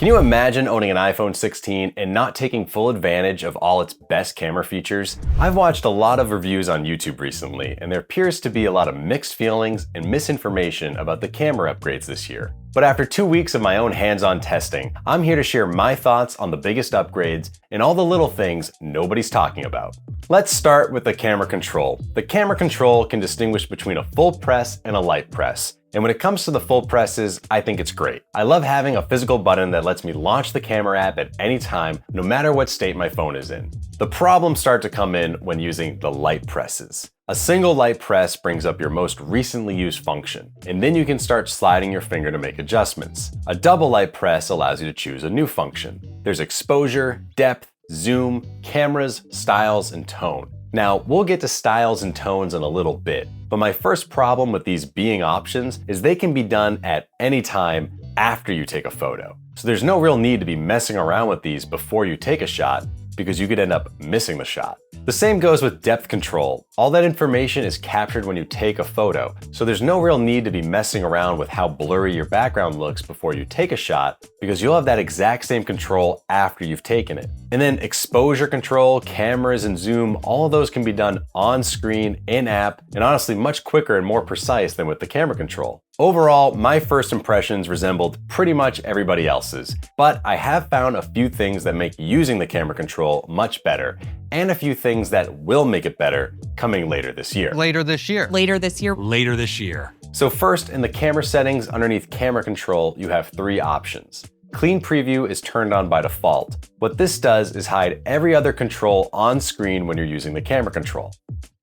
Can you imagine owning an iPhone 16 and not taking full advantage of all its best camera features? I've watched a lot of reviews on YouTube recently, and there appears to be a lot of mixed feelings and misinformation about the camera upgrades this year. But after 2 weeks of my own hands-on testing, I'm here to share my thoughts on the biggest upgrades and all the little things nobody's talking about. Let's start with the camera control. The camera control can distinguish between a full press and a light press. And when it comes to the full presses, I think it's great. I love having a physical button that lets me launch the camera app at any time, no matter what state my phone is in. The problems start to come in when using the light presses. A single light press brings up your most recently used function, and then you can start sliding your finger to make adjustments. A double light press allows you to choose a new function. There's exposure, depth, zoom, cameras, styles, and tone. Now, we'll get to styles and tones in a little bit, but my first problem with these being options is they can be done at any time after you take a photo. So there's no real need to be messing around with these before you take a shot, because you could end up missing the shot. The same goes with depth control. All that information is captured when you take a photo, so there's no real need to be messing around with how blurry your background looks before you take a shot, because you'll have that exact same control after you've taken it. And then exposure control, cameras, and zoom, all of those can be done on screen, in-app, and honestly much quicker and more precise than with the camera control. Overall, my first impressions resembled pretty much everybody else's, but I have found a few things that make using the camera control much better, and a few things that will make it better coming later this year. Later this year. Later this year. Later this year. So first, in the camera settings underneath camera control, you have 3 options. Clean preview is turned on by default. What this does is hide every other control on screen when you're using the camera control.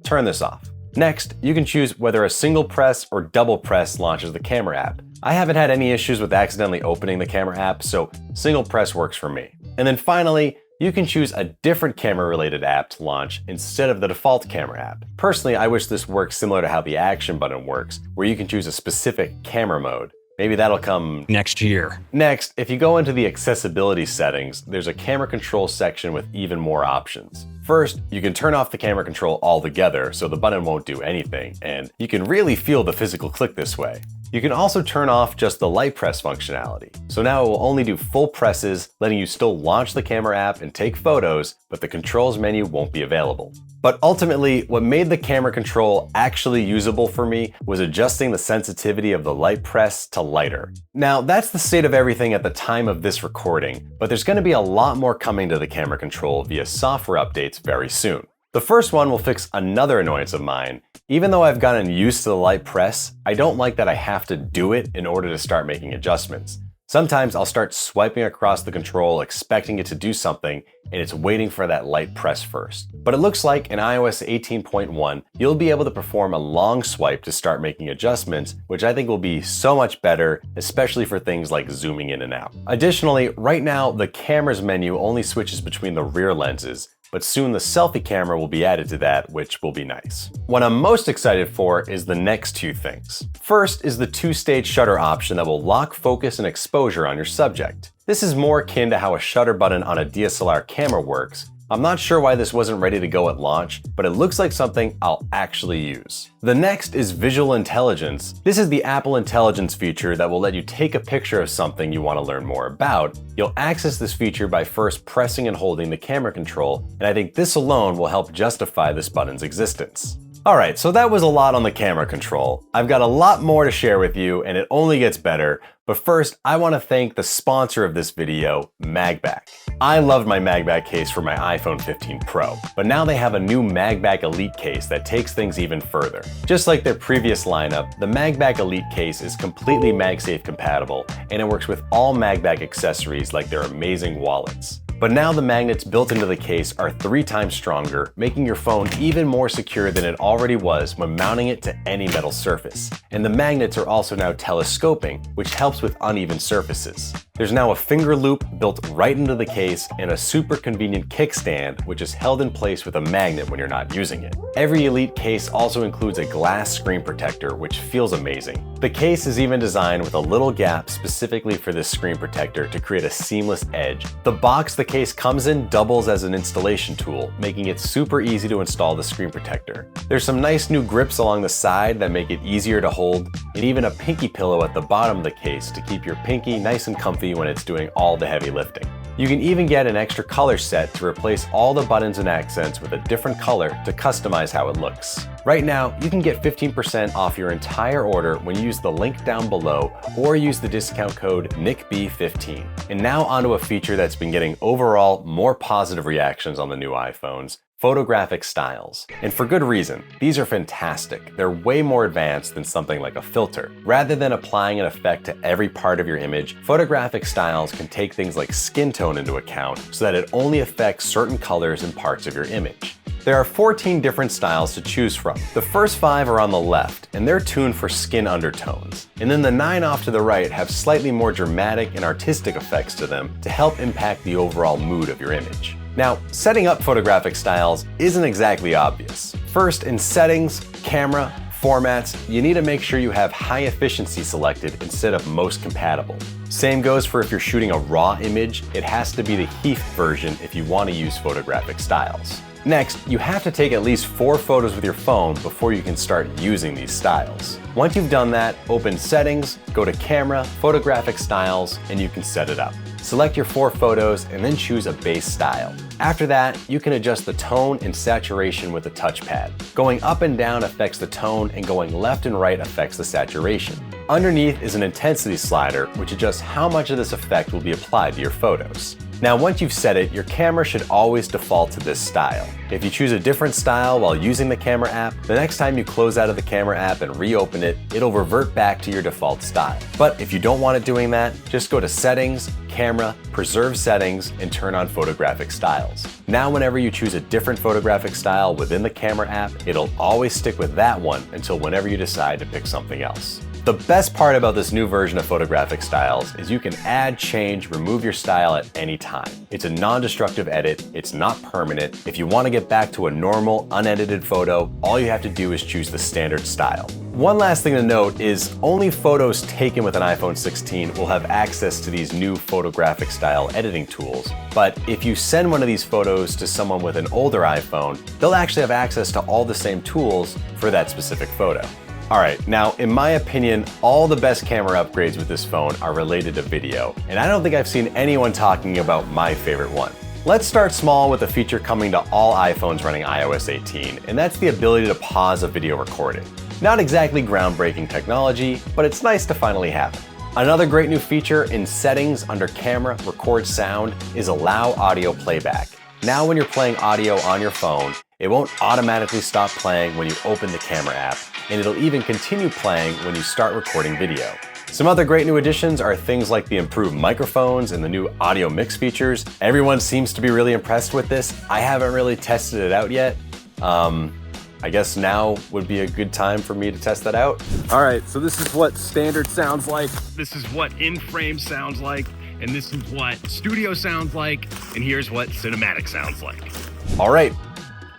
Turn this off. Next, you can choose whether a single press or double press launches the camera app. I haven't had any issues with accidentally opening the camera app, so single press works for me. And then finally, you can choose a different camera-related app to launch instead of the default camera app. Personally, I wish this works similar to how the action button works, where you can choose a specific camera mode. Maybe that'll come next year. Next, if you go into the accessibility settings, there's a camera control section with even more options. First, you can turn off the camera control altogether so the button won't do anything, and you can really feel the physical click this way. You can also turn off just the light press functionality. So now it will only do full presses, letting you still launch the camera app and take photos, but the controls menu won't be available. But ultimately, what made the camera control actually usable for me was adjusting the sensitivity of the light press to lighter. Now, that's the state of everything at the time of this recording, but there's going to be a lot more coming to the camera control via software updates very soon. The first one will fix another annoyance of mine. Even though I've gotten used to the light press, I don't like that I have to do it in order to start making adjustments. Sometimes I'll start swiping across the control expecting it to do something, and it's waiting for that light press first. But it looks like in iOS 18.1, you'll be able to perform a long swipe to start making adjustments, which I think will be so much better, especially for things like zooming in and out. Additionally, right now, the cameras menu only switches between the rear lenses, but soon the selfie camera will be added to that, which will be nice. What I'm most excited for is the next 2 things. First is the 2-stage shutter option that will lock focus and exposure on your subject. This is more akin to how a shutter button on a DSLR camera works. I'm not sure why this wasn't ready to go at launch, but it looks like something I'll actually use. The next is visual intelligence. This is the Apple Intelligence feature that will let you take a picture of something you want to learn more about. You'll access this feature by first pressing and holding the camera control, and I think this alone will help justify this button's existence. Alright, so that was a lot on the camera control. I've got a lot more to share with you, and it only gets better. But first, I want to thank the sponsor of this video, MagBak. I loved my MagBak case for my iPhone 15 Pro, but now they have a new MagBak Elite case that takes things even further. Just like their previous lineup, the MagBak Elite case is completely MagSafe compatible, and it works with all MagBak accessories like their amazing wallets. But now the magnets built into the case are 3 times stronger, making your phone even more secure than it already was when mounting it to any metal surface. And the magnets are also now telescoping, which helps with uneven surfaces. There's now a finger loop built right into the case and a super convenient kickstand, which is held in place with a magnet when you're not using it. Every Elite case also includes a glass screen protector, which feels amazing. The case is even designed with a little gap specifically for this screen protector to create a seamless edge. The box the case comes in doubles as an installation tool, making it super easy to install the screen protector. There's some nice new grips along the side that make it easier to hold, and even a pinky pillow at the bottom of the case to keep your pinky nice and comfy when it's doing all the heavy lifting. You can even get an extra color set to replace all the buttons and accents with a different color to customize how it looks. Right now, you can get 15% off your entire order when you use the link down below or use the discount code NICB15. And now onto a feature that's been getting overall more positive reactions on the new iPhones: Photographic Styles. And for good reason. These are fantastic. They're way more advanced than something like a filter. Rather than applying an effect to every part of your image, Photographic Styles can take things like skin tone into account so that it only affects certain colors and parts of your image. There are 14 different styles to choose from. The first 5 are on the left, and they're tuned for skin undertones. And then the 9 off to the right have slightly more dramatic and artistic effects to them to help impact the overall mood of your image. Now, setting up Photographic Styles isn't exactly obvious. First, in Settings, Camera, Formats, you need to make sure you have High Efficiency selected instead of Most Compatible. Same goes for if you're shooting a RAW image, it has to be the HEIF version if you want to use Photographic Styles. Next, you have to take at least 4 photos with your phone before you can start using these styles. Once you've done that, open Settings, go to Camera, Photographic Styles, and you can set it up. Select your 4 photos and then choose a base style. After that, you can adjust the tone and saturation with the touchpad. Going up and down affects the tone, and going left and right affects the saturation. Underneath is an intensity slider, which adjusts how much of this effect will be applied to your photos. Now, once you've set it, your camera should always default to this style. If you choose a different style while using the camera app, the next time you close out of the camera app and reopen it, it'll revert back to your default style. But if you don't want it doing that, just go to Settings, Camera, Preserve Settings, and turn on Photographic Styles. Now, whenever you choose a different photographic style within the camera app, it'll always stick with that one until whenever you decide to pick something else. The best part about this new version of Photographic Styles is you can add, change, remove your style at any time. It's a non-destructive edit, it's not permanent. If you want to get back to a normal, unedited photo, all you have to do is choose the standard style. One last thing to note is only photos taken with an iPhone 16 will have access to these new photographic style editing tools. But if you send one of these photos to someone with an older iPhone, they'll actually have access to all the same tools for that specific photo. Alright, now in my opinion, all the best camera upgrades with this phone are related to video, and I don't think I've seen anyone talking about my favorite one. Let's start small with a feature coming to all iPhones running iOS 18, and that's the ability to pause a video recording. Not exactly groundbreaking technology, but it's nice to finally have it. Another great new feature in Settings under Camera, Record Sound is Allow Audio Playback. Now when you're playing audio on your phone, it won't automatically stop playing when you open the camera app, and it'll even continue playing when you start recording video. Some other great new additions are things like the improved microphones and the new audio mix features. Everyone seems to be really impressed with this. I haven't really tested it out yet. I guess now would be a good time for me to test that out. All right, so this is what standard sounds like. This is what in-frame sounds like, and this is what studio sounds like, and here's what cinematic sounds like. All right,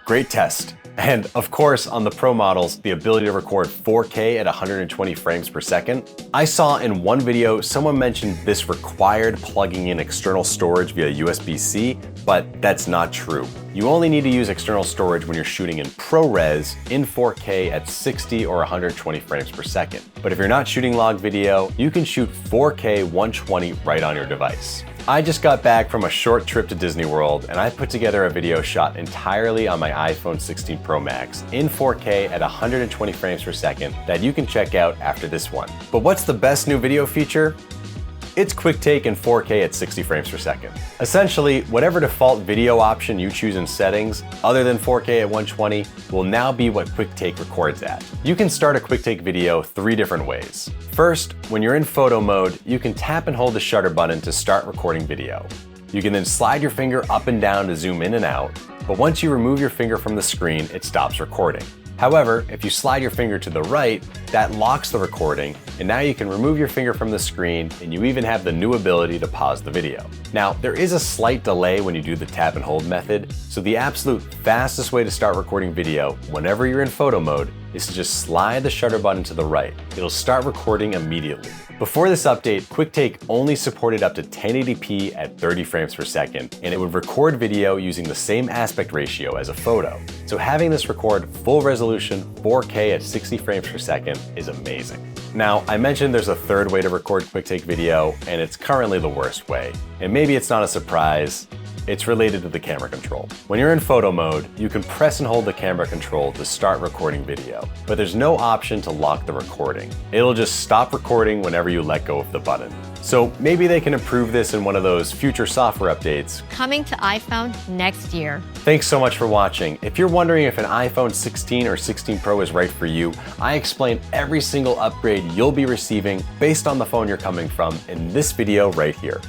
great test. And of course, on the Pro models, the ability to record 4K at 120 frames per second. I saw in one video, someone mentioned this required plugging in external storage via USB-C, but that's not true. You only need to use external storage when you're shooting in ProRes in 4K at 60 or 120 frames per second. But if you're not shooting log video, you can shoot 4K 120 right on your device. I just got back from a short trip to Disney World, and I put together a video shot entirely on my iPhone 16 Pro Max in 4K at 120 frames per second that you can check out after this one. But what's the best new video feature? It's Quick Take in 4K at 60 frames per second. Essentially, whatever default video option you choose in Settings, other than 4K at 120, will now be what Quick Take records at. You can start a Quick Take video 3 different ways. First, when you're in photo mode, you can tap and hold the shutter button to start recording video. You can then slide your finger up and down to zoom in and out, but once you remove your finger from the screen, it stops recording. However, if you slide your finger to the right, that locks the recording, and now you can remove your finger from the screen, and you even have the new ability to pause the video. Now, there is a slight delay when you do the tap and hold method, so the absolute fastest way to start recording video whenever you're in photo mode is to just slide the shutter button to the right. It'll start recording immediately. Before this update, QuickTake only supported up to 1080p at 30 frames per second, and it would record video using the same aspect ratio as a photo. So having this record full resolution 4K at 60 frames per second is amazing. Now, I mentioned there's a third way to record QuickTake video, and it's currently the worst way. And maybe it's not a surprise, it's related to the camera control. When you're in photo mode, you can press and hold the camera control to start recording video, but there's no option to lock the recording. It'll just stop recording whenever you let go of the button. So maybe they can improve this in one of those future software updates. Coming to iPhone next year. Thanks so much for watching. If you're wondering if an iPhone 16 or 16 Pro is right for you, I explain every single upgrade you'll be receiving based on the phone you're coming from in this video right here.